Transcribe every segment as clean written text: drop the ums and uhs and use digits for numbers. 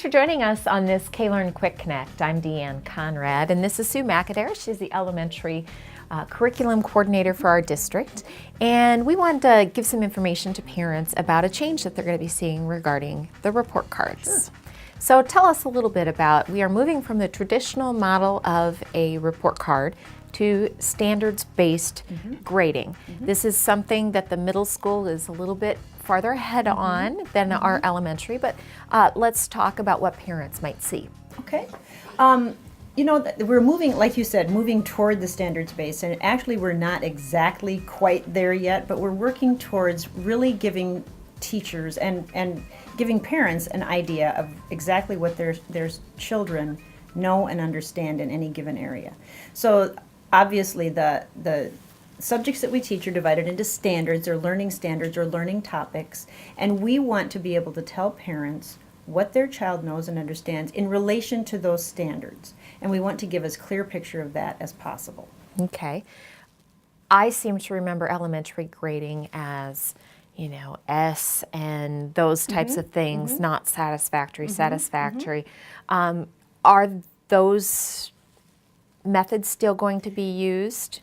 for joining us on this K-Learn Quick Connect. I'm Deanne Conrad, and this is Sue McAdare. She's the elementary curriculum coordinator for our district, and we wanted to give some information to parents about a change that they're going to be seeing regarding the report cards. Sure. So tell us a little bit about, we are moving from the traditional model of a report card to standards-based grading. This is something that the middle school is a little bit farther ahead on than our elementary, but let's talk about what parents might see. Okay. You know, we're moving, like you said, moving toward the standards base, and actually we're not exactly quite there yet, but we're working towards really giving teachers and giving parents an idea of exactly what their children know and understand in any given area. So obviously the subjects that we teach are divided into standards or learning topics, and we want to be able to tell parents what their child knows and understands in relation to those standards. And we want to give as clear a picture of that as possible. Okay. I seem to remember elementary grading as, you know, S and those types of things, not satisfactory, satisfactory. Are those methods still going to be used?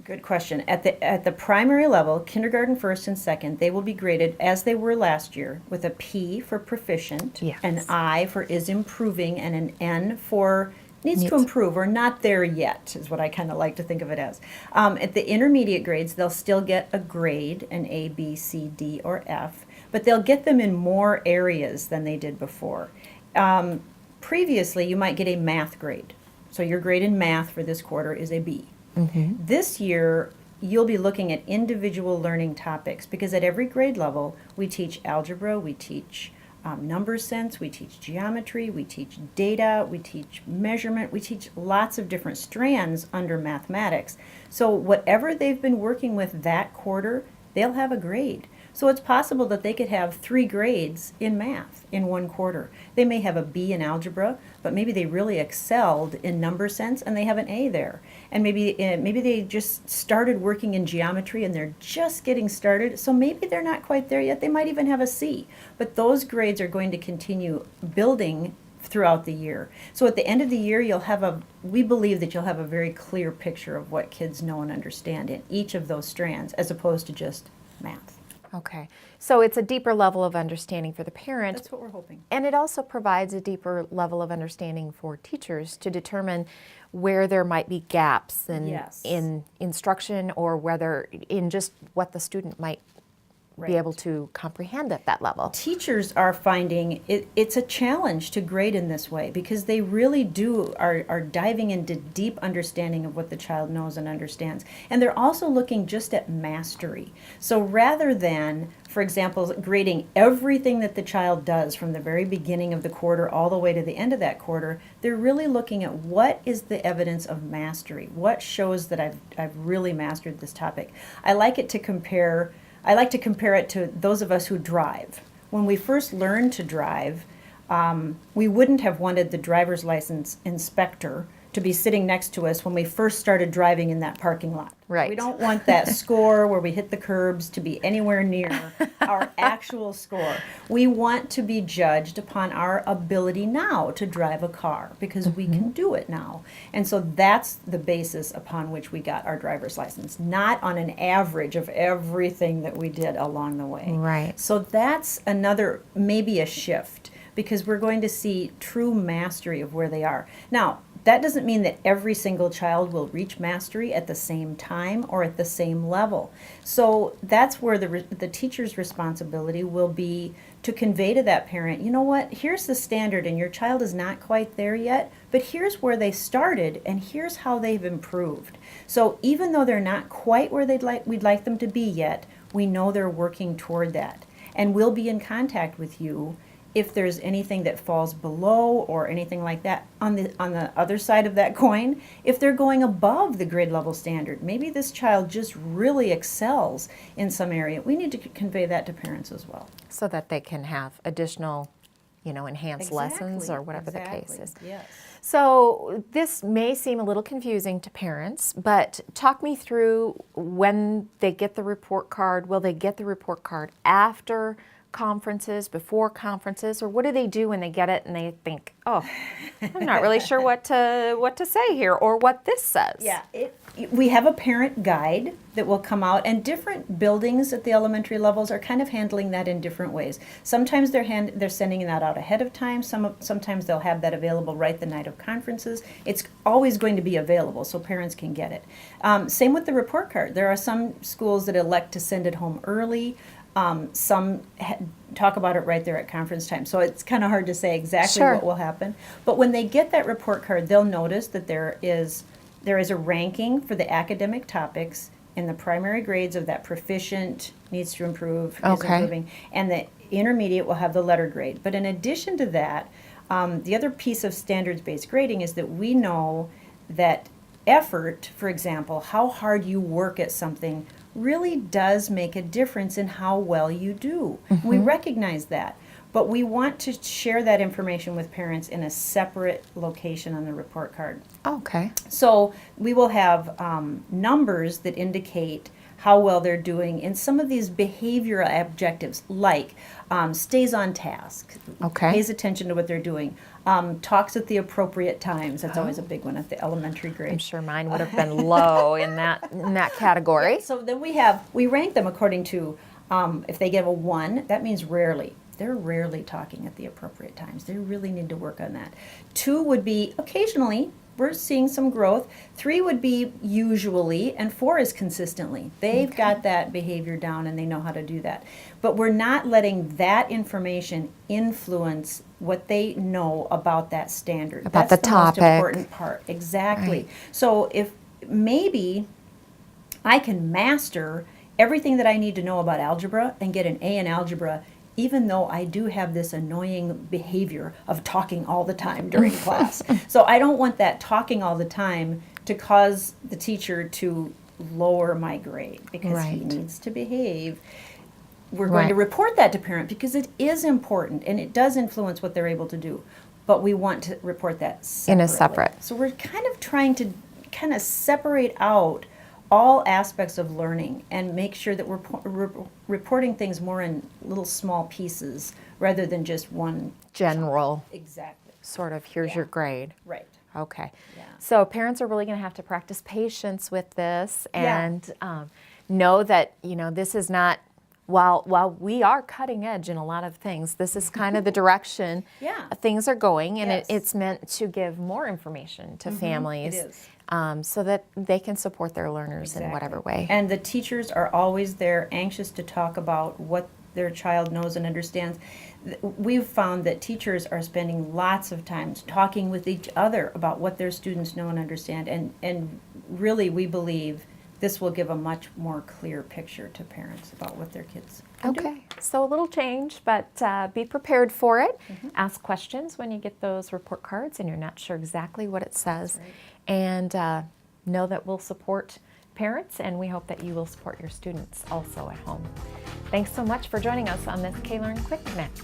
Good question. At the primary level, kindergarten first and second, they will be graded as they were last year, with a P for proficient, Yes. an I for is improving, and an N for needs to improve, or not there yet, is what I kind of like to think of it as. At the intermediate grades, they'll still get a grade, an A, B, C, D, or F, but they'll get them in more areas than they did before. Previously, you might get a math grade. So your grade in math for this quarter is a B. This year, you'll be looking at individual learning topics, because at every grade level, we teach algebra, we teach number sense, we teach geometry, we teach data, we teach measurement, we teach lots of different strands under mathematics. So whatever they've been working with that quarter, they'll have a grade. So it's possible that they could have 3 grades in math in one quarter. They may have a B in algebra, but maybe they really excelled in number sense and they have an A there. And maybe they just started working in geometry and they're just getting started, so maybe they're not quite there yet. They might even have a C. But those grades are going to continue building throughout the year. So at the end of the year, we believe that you'll have a very clear picture of what kids know and understand in each of those strands, as opposed to just math. Okay, so it's a deeper level of understanding for the parent. That's what we're hoping. And it also provides a deeper level of understanding for teachers to determine where there might be gaps in instruction, or whether in just what the student might be able to comprehend at that level. Teachers are finding it's a challenge to grade in this way, because they really are diving into deep understanding of what the child knows and understands. And they're also looking just at mastery. So rather than, for example, grading everything that the child does from the very beginning of the quarter all the way to the end of that quarter, they're really looking at what is the evidence of mastery. What shows that I've really mastered this topic. I like to compare it to those of us who drive. When we first learned to drive, we wouldn't have wanted the driver's license inspector to be sitting next to us when we first started driving in that parking lot. Right. We don't want that score where we hit the curbs to be anywhere near our actual score. We want to be judged upon our ability now to drive a car, because we can do it now. And so that's the basis upon which we got our driver's license, not on an average of everything that we did along the way. Right. So that's another, maybe a shift, because we're going to see true mastery of where they are. Now, that doesn't mean that every single child will reach mastery at the same time or at the same level. So that's where the teacher's responsibility will be to convey to that parent, you know what, here's the standard and your child is not quite there yet, but here's where they started and here's how they've improved. So even though they're not quite where we'd like them to be yet, we know they're working toward that. And we'll be in contact with you if there's anything that falls below or anything like that. On the other side of that coin, if they're going above the grade level standard, maybe this child just really excels in some area, we need to convey that to parents as well. So that they can have additional, enhanced lessons or whatever the case is. Yes. So this may seem a little confusing to parents, but talk me through when they get the report card. Will they get the report card after conferences, before conferences, or what do they do when they get it and they think, oh, I'm not really sure what to say here or what this says? Yeah, we have a parent guide that will come out, and different buildings at the elementary levels are kind of handling that in different ways. Sometimes they're sending that out ahead of time. Sometimes they'll have that available right the night of conferences. It's always going to be available so parents can get it. Same with the report card. There are some schools that elect to send it home early. Some talk about it right there at conference time. So it's kind of hard to say exactly Sure. what will happen. But when they get that report card, they'll notice that there is a ranking for the academic topics in the primary grades of that proficient, needs to improve, is Okay. improving, and the intermediate will have the letter grade. But in addition to that, the other piece of standards-based grading is that we know that effort, for example, how hard you work at something, really does make a difference in how well you do. We recognize that, but we want to share that information with parents in a separate location on the report card. Okay. So we will have numbers that indicate how well they're doing in some of these behavioral objectives, like stays on task, Okay. pays attention to what they're doing, talks at the appropriate times. That's always a big one at the elementary grade. I'm sure mine would have been low in that category. So then we rank them according to, if they give a 1, that means rarely. They're rarely talking at the appropriate times. They really need to work on that. 2 would be occasionally. We're seeing some growth. 3 would be usually, and 4 is consistently. They've got that behavior down and they know how to do that. But we're not letting that information influence what they know about that standard. About That's the most topic. important part. Exactly. Right. So if maybe I can master everything that I need to know about algebra and get an A in algebra, even though I do have this annoying behavior of talking all the time during class. So I don't want that talking all the time to cause the teacher to lower my grade because he Right. needs to behave. We're going to report that to parent because it is important and it does influence what they're able to do. But we want to report that separately. In a separate. So we're kind of trying to kind of separate out all aspects of learning and make sure that we're reporting things more in little small pieces rather than just one. General, Exactly. sort of, here's Yeah. your grade. Right. Okay. Yeah. So parents are really going to have to practice patience with this Yeah. and know that, this is not, while we are cutting edge in a lot of things, this is kind of the direction Yeah. things are going, and Yes. it's meant to give more information to families. It is. So that they can support their learners in whatever way. And the teachers are always there, anxious to talk about what their child knows and understands. We've found that teachers are spending lots of time talking with each other about what their students know and understand. And really, we believe this will give a much more clear picture to parents about what their kids can do. Okay, so a little change, but be prepared for it. Ask questions when you get those report cards and you're not sure exactly what it says. Right. And know that we'll support parents, and we hope that you will support your students also at home. Thanks so much for joining us on this K-Learn Quick Connect.